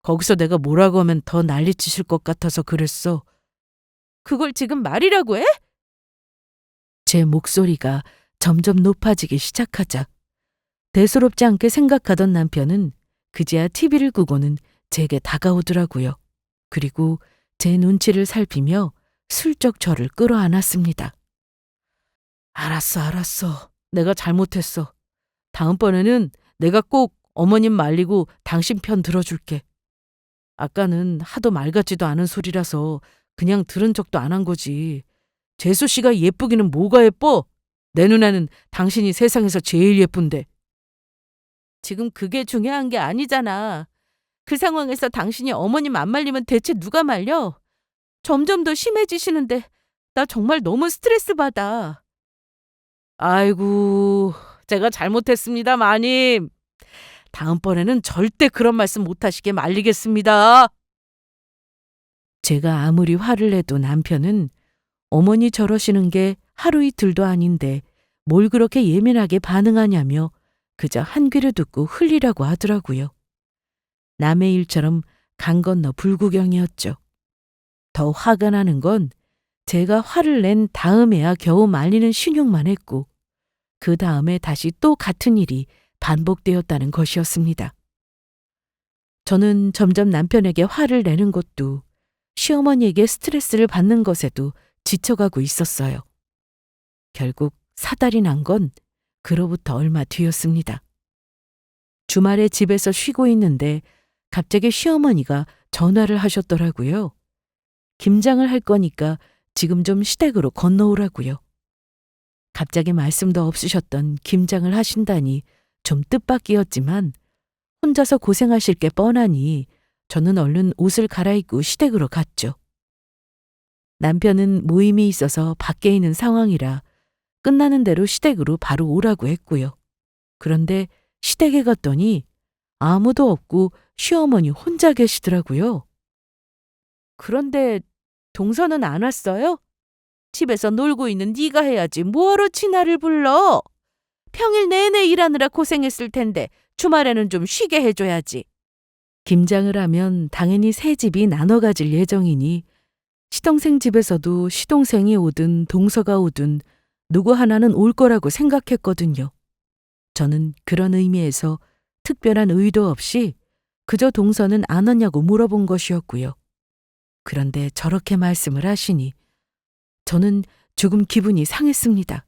Speaker 1: 거기서 내가 뭐라고 하면 더 난리치실 것 같아서 그랬어.
Speaker 2: 그걸 지금 말이라고 해?
Speaker 1: 제 목소리가 점점 높아지기 시작하자 대수롭지 않게 생각하던 남편은 그제야 TV를 끄고는 제게 다가오더라고요. 그리고 제 눈치를 살피며 슬쩍 저를 끌어안았습니다. 알았어. 내가 잘못했어. 다음번에는 내가 꼭 어머님 말리고 당신 편 들어줄게. 아까는 하도 말 같지도 않은 소리라서 그냥 들은 척도 안 한 거지. 재수 씨가 예쁘기는 뭐가 예뻐? 내 눈에는 당신이 세상에서 제일 예쁜데.
Speaker 2: 지금 그게 중요한 게 아니잖아. 그 상황에서 당신이 어머님 안 말리면 대체 누가 말려? 점점 더 심해지시는데 나 정말 너무 스트레스 받아.
Speaker 1: 아이고, 제가 잘못했습니다, 마님.
Speaker 2: 다음번에는 절대 그런 말씀 못하시게 말리겠습니다.
Speaker 1: 제가 아무리 화를 내도 남편은 어머니 저러시는 게 하루 이틀도 아닌데 뭘 그렇게 예민하게 반응하냐며 그저 한 귀를 듣고 흘리라고 하더라고요. 남의 일처럼 강 건너 불구경이었죠. 더 화가 나는 건 제가 화를 낸 다음에야 겨우 말리는 신용만 했고 그 다음에 다시 또 같은 일이 반복되었다는 것이었습니다. 저는 점점 남편에게 화를 내는 것도 시어머니에게 스트레스를 받는 것에도 지쳐가고 있었어요. 결국 사달이 난 건 그로부터 얼마 뒤였습니다. 주말에 집에서 쉬고 있는데 갑자기 시어머니가 전화를 하셨더라고요. 김장을 할 거니까 지금 좀 시댁으로 건너오라고요. 갑자기 말씀도 없으셨던 김장을 하신다니 좀 뜻밖이었지만 혼자서 고생하실 게 뻔하니 저는 얼른 옷을 갈아입고 시댁으로 갔죠. 남편은 모임이 있어서 밖에 있는 상황이라 끝나는 대로 시댁으로 바로 오라고 했고요. 그런데 시댁에 갔더니 아무도 없고 시어머니 혼자 계시더라고요.
Speaker 2: 그런데 동서는 안 왔어요? 집에서 놀고 있는 네가 해야지 뭐하러 친아를 불러? 평일 내내 일하느라 고생했을 텐데 주말에는 좀 쉬게 해줘야지.
Speaker 1: 김장을 하면 당연히 새 집이 나눠 가질 예정이니 시동생 집에서도 시동생이 오든 동서가 오든 누구 하나는 올 거라고 생각했거든요. 저는 그런 의미에서 특별한 의도 없이 그저 동서는 안 왔냐고 물어본 것이었고요. 그런데 저렇게 말씀을 하시니 저는 조금 기분이 상했습니다.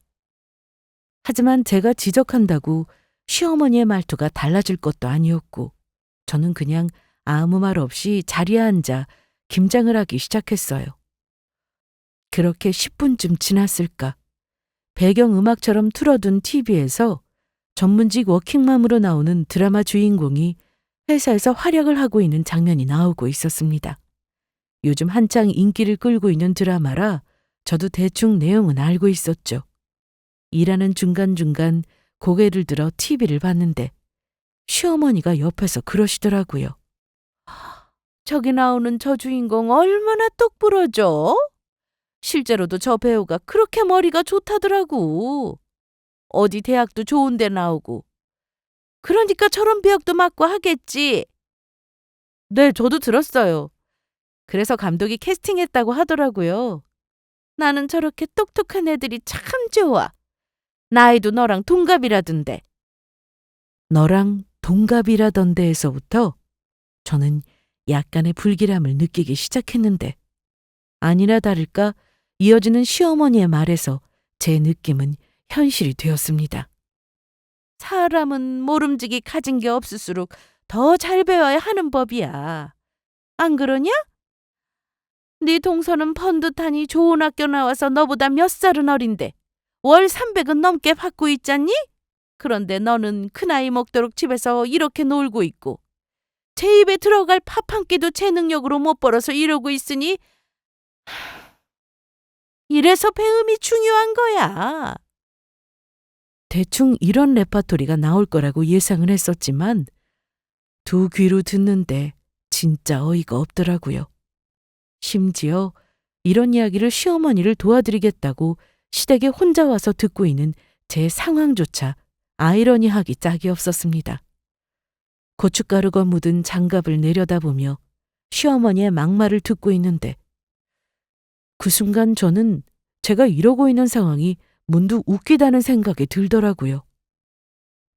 Speaker 1: 하지만 제가 지적한다고 시어머니의 말투가 달라질 것도 아니었고 저는 그냥 아무 말 없이 자리에 앉아 김장을 하기 시작했어요. 그렇게 10분쯤 지났을까? 배경음악처럼 틀어둔 TV에서 전문직 워킹맘으로 나오는 드라마 주인공이 회사에서 활약을 하고 있는 장면이 나오고 있었습니다. 요즘 한창 인기를 끌고 있는 드라마라 저도 대충 내용은 알고 있었죠. 일하는 중간중간 고개를 들어 TV를 봤는데 시어머니가 옆에서 그러시더라고요.
Speaker 2: 저기 나오는 저 주인공 얼마나 똑부러져? 실제로도 저 배우가 그렇게 머리가 좋다더라고. 어디 대학도 좋은 데 나오고. 그러니까 저런 배역도 맡고 하겠지. 네, 저도 들었어요. 그래서 감독이 캐스팅했다고 하더라고요. 나는 저렇게 똑똑한 애들이 참 좋아. 나이도 너랑 동갑이라던데.
Speaker 1: 너랑 동갑이라던데에서부터 저는 약간의 불길함을 느끼기 시작했는데 아니나 다를까 이어지는 시어머니의 말에서 제 느낌은 현실이 되었습니다.
Speaker 2: 사람은 모름지기 가진 게 없을수록 더 잘 배워야 하는 법이야. 안 그러냐? 네 동서는 번듯하니 좋은 학교 나와서 너보다 몇 살은 어린데 월 300은 넘게 받고 있잖니? 그런데 너는 그 나이 먹도록 집에서 이렇게 놀고 있고 제 입에 들어갈 밥 한 끼도 제 능력으로 못 벌어서 이러고 있으니 이래서 배움이 중요한 거야.
Speaker 1: 대충 이런 레파토리가 나올 거라고 예상을 했었지만 두 귀로 듣는데 진짜 어이가 없더라고요. 심지어 이런 이야기를 시어머니를 도와드리겠다고 시댁에 혼자 와서 듣고 있는 제 상황조차 아이러니하기 짝이 없었습니다. 고춧가루가 묻은 장갑을 내려다보며 시어머니의 막말을 듣고 있는데 그 순간 저는 제가 이러고 있는 상황이 문득 웃기다는 생각이 들더라고요.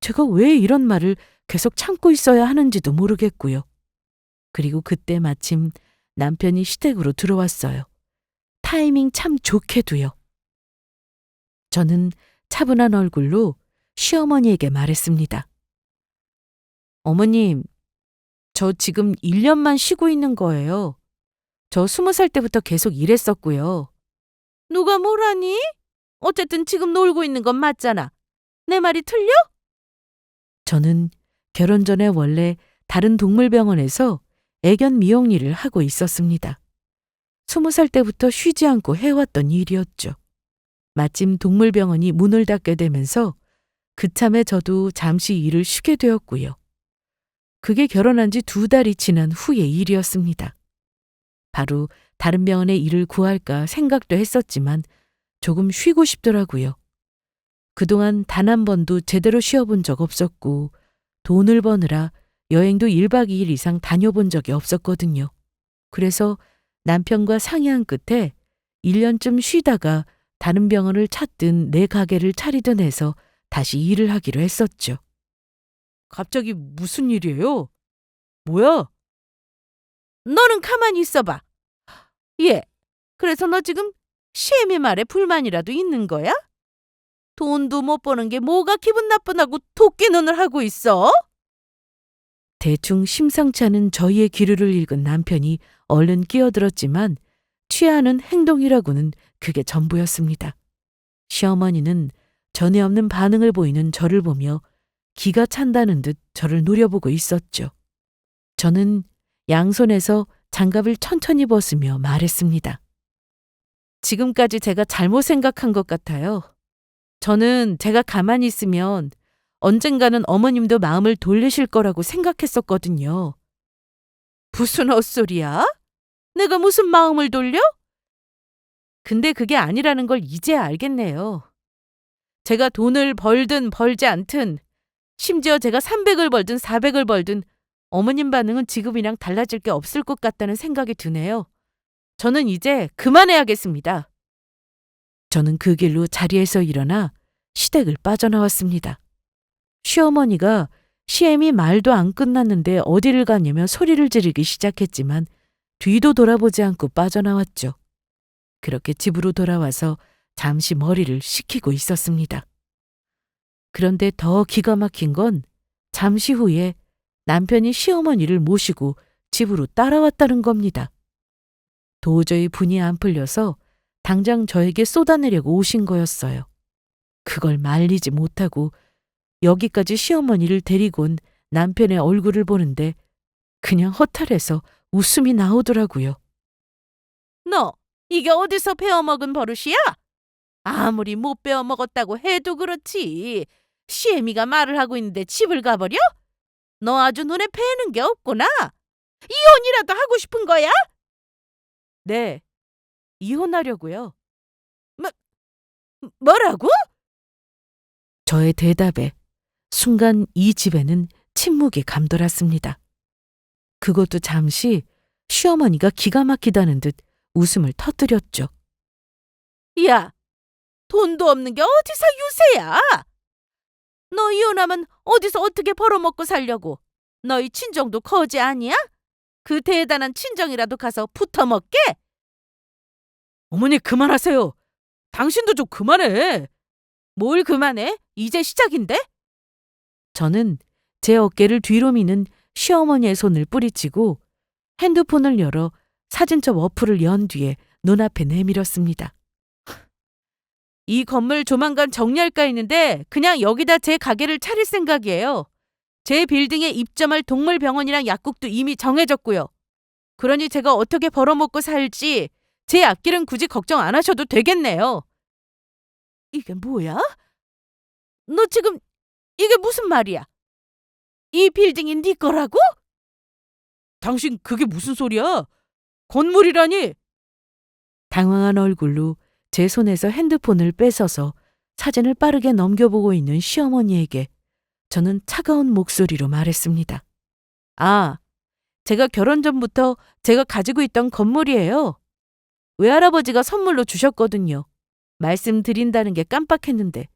Speaker 1: 제가 왜 이런 말을 계속 참고 있어야 하는지도 모르겠고요. 그리고 그때 마침 남편이 시댁으로 들어왔어요. 타이밍 참 좋게도요. 저는 차분한 얼굴로 시어머니에게 말했습니다. 어머님, 저 지금 1년만 쉬고 있는 거예요. 저 20살 때부터 계속 일했었고요.
Speaker 2: 누가 뭐라니? 어쨌든 지금 놀고 있는 건 맞잖아. 내 말이 틀려?
Speaker 1: 저는 결혼 전에 원래 다른 동물병원에서 애견 미용 일을 하고 있었습니다. 20살 때부터 쉬지 않고 해왔던 일이었죠. 마침 동물병원이 문을 닫게 되면서 그참에 저도 잠시 일을 쉬게 되었고요. 그게 결혼한 지 2달이 지난 후의 일이었습니다. 바로 다른 병원에 일을 구할까 생각도 했었지만 조금 쉬고 싶더라고요. 그동안 단 한 번도 제대로 쉬어본 적 없었고 돈을 버느라 여행도 1박 2일 이상 다녀본 적이 없었거든요. 그래서 남편과 상의한 끝에 1년쯤 쉬다가 다른 병원을 찾든 내 가게를 차리든 해서 다시 일을 하기로 했었죠.
Speaker 2: 갑자기 무슨 일이에요? 뭐야? 너는 가만히 있어봐. 예, 그래서 너 지금 시애미 말에 불만이라도 있는 거야? 돈도 못 버는 게 뭐가 기분 나쁘다고 도끼 눈을 하고 있어?
Speaker 1: 대충 심상치 않은 저희의 기류를 읽은 남편이 얼른 끼어들었지만 취하는 행동이라고는 그게 전부였습니다. 시어머니는 전에 없는 반응을 보이는 저를 보며 기가 찬다는 듯 저를 노려보고 있었죠. 저는 양손에서 장갑을 천천히 벗으며 말했습니다.
Speaker 2: 지금까지 제가 잘못 생각한 것 같아요. 저는 제가 가만히 있으면 언젠가는 어머님도 마음을 돌리실 거라고 생각했었거든요. 무슨 헛소리야? 내가 무슨 마음을 돌려? 근데 그게 아니라는 걸 이제야 알겠네요. 제가 돈을 벌든 벌지 않든, 심지어 제가 300을 벌든 400을 벌든 어머님 반응은 지금이랑 달라질 게 없을 것 같다는 생각이 드네요. 저는 이제 그만해야겠습니다.
Speaker 1: 저는 그 길로 자리에서 일어나 시댁을 빠져나왔습니다. 시어머니가 시엠이 말도 안 끝났는데 어디를 가냐며 소리를 지르기 시작했지만 뒤도 돌아보지 않고 빠져나왔죠. 그렇게 집으로 돌아와서 잠시 머리를 식히고 있었습니다. 그런데 더 기가 막힌 건 잠시 후에 남편이 시어머니를 모시고 집으로 따라왔다는 겁니다. 도저히 분이 안 풀려서 당장 저에게 쏟아내려고 오신 거였어요. 그걸 말리지 못하고 여기까지 시어머니를 데리고 온 남편의 얼굴을 보는데 그냥 허탈해서 웃음이 나오더라고요.
Speaker 2: 너 이게 어디서 배워먹은 버릇이야? 아무리 못 배워먹었다고 해도 그렇지. 시애미가 말을 하고 있는데 집을 가버려? 너 아주 눈에 뵈는 게 없구나. 이혼이라도 하고 싶은 거야?
Speaker 1: 네, 이혼하려고요.
Speaker 2: 뭐라고?
Speaker 1: 저의 대답에 순간 이 집에는 침묵이 감돌았습니다. 그것도 잠시 시어머니가 기가 막히다는 듯 웃음을 터뜨렸죠.
Speaker 2: 야, 돈도 없는 게 어디서 유세야? 너 이혼하면 어디서 어떻게 벌어먹고 살려고? 너희 친정도 거지 아니야? 그 대단한 친정이라도 가서 붙어먹게?
Speaker 1: 어머니 그만하세요. 당신도 좀 그만해.
Speaker 2: 뭘 그만해? 이제 시작인데?
Speaker 1: 저는 제 어깨를 뒤로 미는 시어머니의 손을 뿌리치고 핸드폰을 열어 사진첩 어플을 연 뒤에 눈앞에 내밀었습니다.
Speaker 2: 이 건물 조만간 정리할까 했는데 그냥 여기다 제 가게를 차릴 생각이에요. 제 빌딩에 입점할 동물병원이랑 약국도 이미 정해졌고요. 그러니 제가 어떻게 벌어먹고 살지 제 앞길은 굳이 걱정 안 하셔도 되겠네요. 이게 뭐야? 너 지금 이게 무슨 말이야? 이 빌딩이 네 거라고?
Speaker 1: 당신 그게 무슨 소리야? 건물이라니! 당황한 얼굴로 제 손에서 핸드폰을 뺏어서 사진을 빠르게 넘겨보고 있는 시어머니에게 저는 차가운 목소리로 말했습니다.
Speaker 2: 아, 제가 결혼 전부터 제가 가지고 있던 건물이에요. 외할아버지가 선물로 주셨거든요. 말씀드린다는 게 깜빡했는데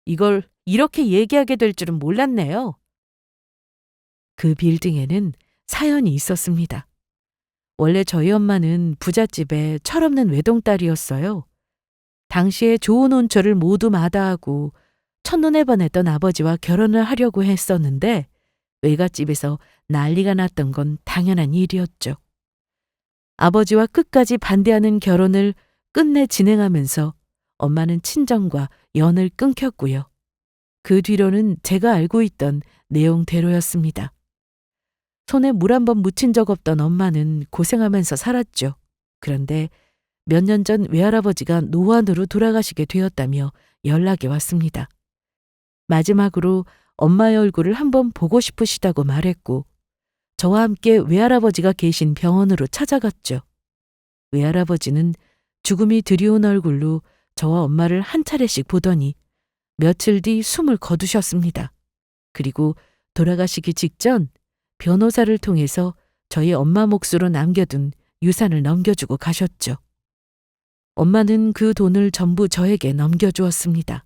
Speaker 2: 이걸 이렇게 얘기하게 될 줄은 몰랐네요.
Speaker 1: 그 빌딩에는 사연이 있었습니다. 원래 저희 엄마는 부잣집의 철없는 외동딸이었어요. 당시에 좋은 온처를 모두 마다하고 첫눈에 반했던 아버지와 결혼을 하려고 했었는데 외갓집에서 난리가 났던 건 당연한 일이었죠. 아버지와 끝까지 반대하는 결혼을 끝내 진행하면서 엄마는 친정과 연을 끊겼고요. 그 뒤로는 제가 알고 있던 내용대로였습니다. 손에 물 한 번 묻힌 적 없던 엄마는 고생하면서 살았죠. 그런데 몇 년 전 외할아버지가 노안으로 돌아가시게 되었다며 연락이 왔습니다. 마지막으로 엄마의 얼굴을 한번 보고 싶으시다고 말했고 저와 함께 외할아버지가 계신 병원으로 찾아갔죠. 외할아버지는 죽음이 드리운 얼굴로 저와 엄마를 한 차례씩 보더니 며칠 뒤 숨을 거두셨습니다. 그리고 돌아가시기 직전 변호사를 통해서 저희 엄마 몫으로 남겨둔 유산을 넘겨주고 가셨죠. 엄마는 그 돈을 전부 저에게 넘겨주었습니다.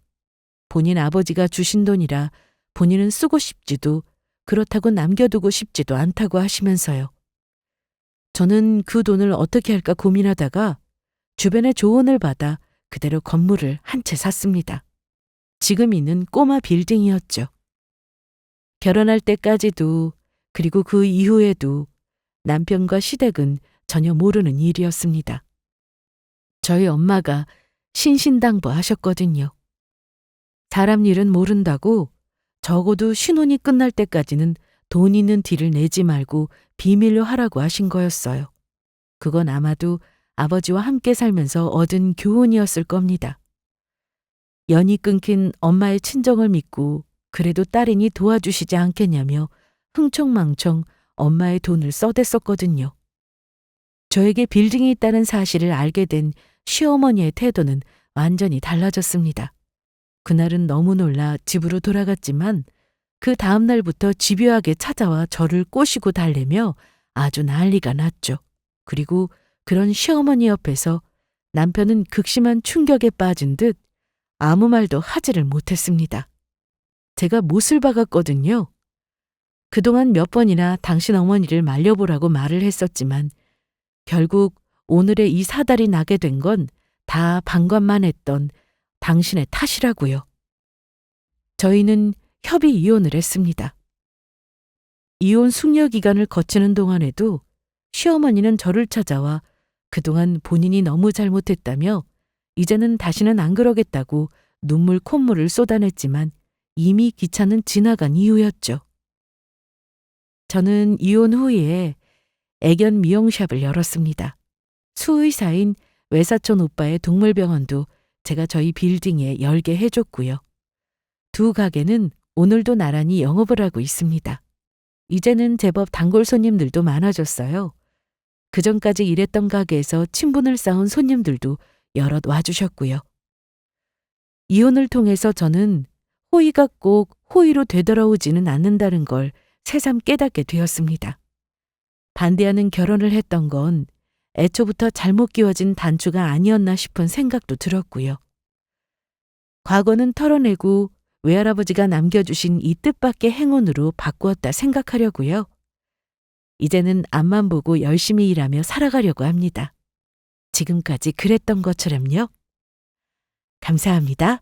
Speaker 1: 본인 아버지가 주신 돈이라 본인은 쓰고 싶지도 그렇다고 남겨두고 싶지도 않다고 하시면서요. 저는 그 돈을 어떻게 할까 고민하다가 주변의 조언을 받아 그대로 건물을 한 채 샀습니다. 지금 있는 꼬마 빌딩이었죠. 결혼할 때까지도 그리고 그 이후에도 남편과 시댁은 전혀 모르는 일이었습니다. 저희 엄마가 신신당부하셨거든요. 사람 일은 모른다고 적어도 신혼이 끝날 때까지는 돈 있는 티를 내지 말고 비밀로 하라고 하신 거였어요. 그건 아마도 아버지와 함께 살면서 얻은 교훈이었을 겁니다. 연이 끊긴 엄마의 친정을 믿고 그래도 딸이니 도와주시지 않겠냐며 흥청망청 엄마의 돈을 써댔었거든요. 저에게 빌딩이 있다는 사실을 알게 된 시어머니의 태도는 완전히 달라졌습니다. 그날은 너무 놀라 집으로 돌아갔지만 그 다음 날부터 집요하게 찾아와 저를 꼬시고 달래며 아주 난리가 났죠. 그리고 그런 시어머니 옆에서 남편은 극심한 충격에 빠진 듯 아무 말도 하지를 못했습니다. 제가 못을 박았거든요. 그동안 몇 번이나 당신 어머니를 말려보라고 말을 했었지만 결국 오늘의 이 사달이 나게 된 건 다 방관만 했던 당신의 탓이라고요. 저희는 협의 이혼을 했습니다. 이혼 숙려 기간을 거치는 동안에도 시어머니는 저를 찾아와 그동안 본인이 너무 잘못했다며 이제는 다시는 안 그러겠다고 눈물 콧물을 쏟아냈지만 이미 기차는 지나간 이후였죠. 저는 이혼 후에 애견 미용샵을 열었습니다. 수의사인 외사촌 오빠의 동물병원도 제가 저희 빌딩에 열게 해줬고요. 두 가게는 오늘도 나란히 영업을 하고 있습니다. 이제는 제법 단골 손님들도 많아졌어요. 그전까지 일했던 가게에서 친분을 쌓은 손님들도 여럿 와주셨고요. 이혼을 통해서 저는 호의가 꼭 호의로 되돌아오지는 않는다는 걸 새삼 깨닫게 되었습니다. 반대하는 결혼을 했던 건 애초부터 잘못 끼워진 단추가 아니었나 싶은 생각도 들었고요. 과거는 털어내고 외할아버지가 남겨주신 이 뜻밖의 행운으로 바꾸었다 생각하려고요. 이제는 앞만 보고 열심히 일하며 살아가려고 합니다. 지금까지 그랬던 것처럼요. 감사합니다.